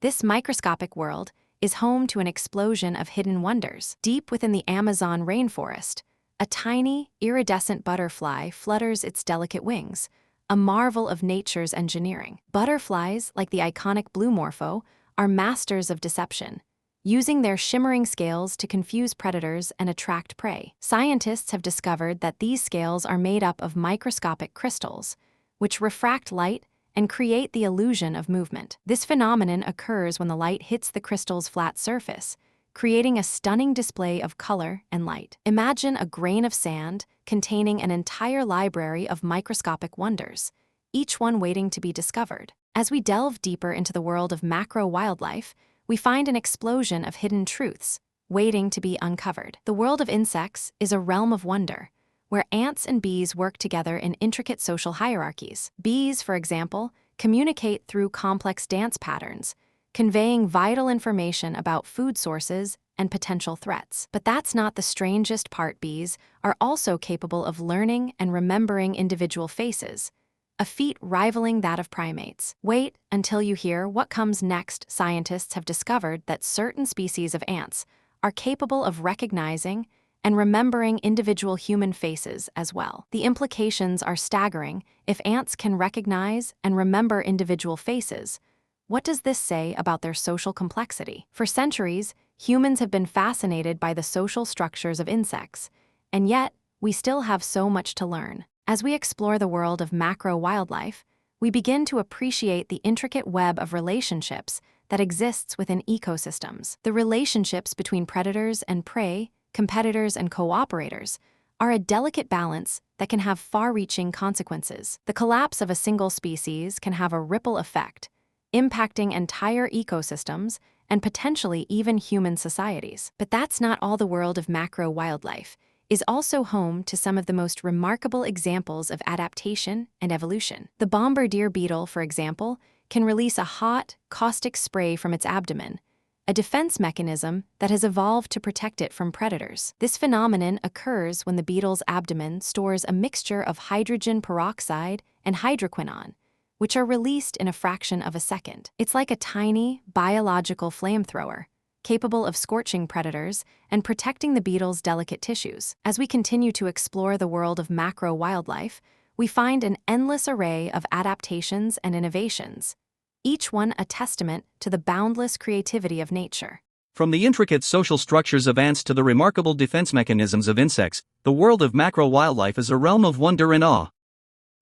This microscopic world is home to an explosion of hidden wonders. Deep within the Amazon rainforest, a tiny, iridescent butterfly flutters its delicate wings, a marvel of nature's engineering. Butterflies, like the iconic blue morpho, are masters of deception, using their shimmering scales to confuse predators and attract prey. Scientists have discovered that these scales are made up of microscopic crystals, which refract light and create the illusion of movement. This phenomenon occurs when the light hits the crystal's flat surface, creating a stunning display of color and light. Imagine a grain of sand containing an entire library of microscopic wonders, each one waiting to be discovered. As we delve deeper into the world of macro wildlife, we find an explosion of hidden truths waiting to be uncovered. The world of insects is a realm of wonder, where ants and bees work together in intricate social hierarchies. Bees, for example, communicate through complex dance patterns, conveying vital information about food sources and potential threats. But that's not the strangest part. Bees are also capable of learning and remembering individual faces, a feat rivaling that of primates. Wait until you hear what comes next. Scientists have discovered that certain species of ants are capable of recognizing and remembering individual human faces as well. The implications are staggering. If ants can recognize and remember individual faces, what does this say about their social complexity? For centuries, humans have been fascinated by the social structures of insects, and yet we still have so much to learn. As we explore the world of macro wildlife, we begin to appreciate the intricate web of relationships that exists within ecosystems. The relationships between predators and prey, competitors and cooperators, are a delicate balance that can have far-reaching consequences. The collapse of a single species can have a ripple effect, impacting entire ecosystems and potentially even human societies. But that's not all. The world of macro wildlife is also home to some of the most remarkable examples of adaptation and evolution. The bombardier beetle, for example, can release a hot, caustic spray from its abdomen, a defense mechanism that has evolved to protect it from predators. This phenomenon occurs when the beetle's abdomen stores a mixture of hydrogen peroxide and hydroquinone, which are released in a fraction of a second. It's like a tiny, biological flamethrower, capable of scorching predators and protecting the beetle's delicate tissues. As we continue to explore the world of macro wildlife, we find an endless array of adaptations and innovations, each one a testament to the boundless creativity of nature. From the intricate social structures of ants to the remarkable defense mechanisms of insects, the world of macro wildlife is a realm of wonder and awe.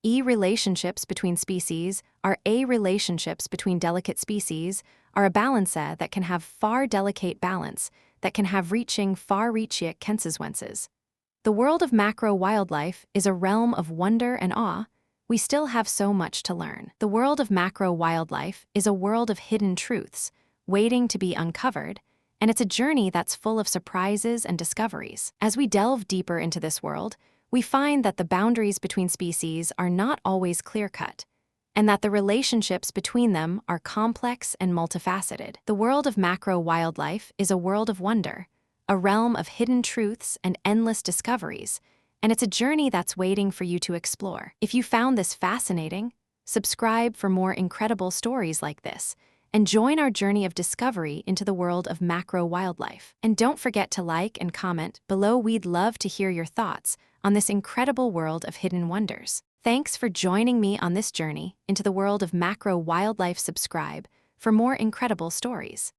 Relationships between species are relationships between delicate species are a balance that can have delicate balance that can have far-reaching consequences. The world of macro wildlife is a realm of wonder and awe. We still have so much to learn. The world of macro wildlife is a world of hidden truths waiting to be uncovered, and it's a journey that's full of surprises and discoveries. As we delve deeper into this world, we find that the boundaries between species are not always clear-cut, and that the relationships between them are complex and multifaceted. The world of macro wildlife is a world of wonder, a realm of hidden truths and endless discoveries, and it's a journey that's waiting for you to explore. If you found this fascinating, subscribe for more incredible stories like this, and join our journey of discovery into the world of macro wildlife. And don't forget to like and comment below. We'd love to hear your thoughts on this incredible world of hidden wonders. Thanks for joining me on this journey into the world of macro wildlife. Subscribe for more incredible stories.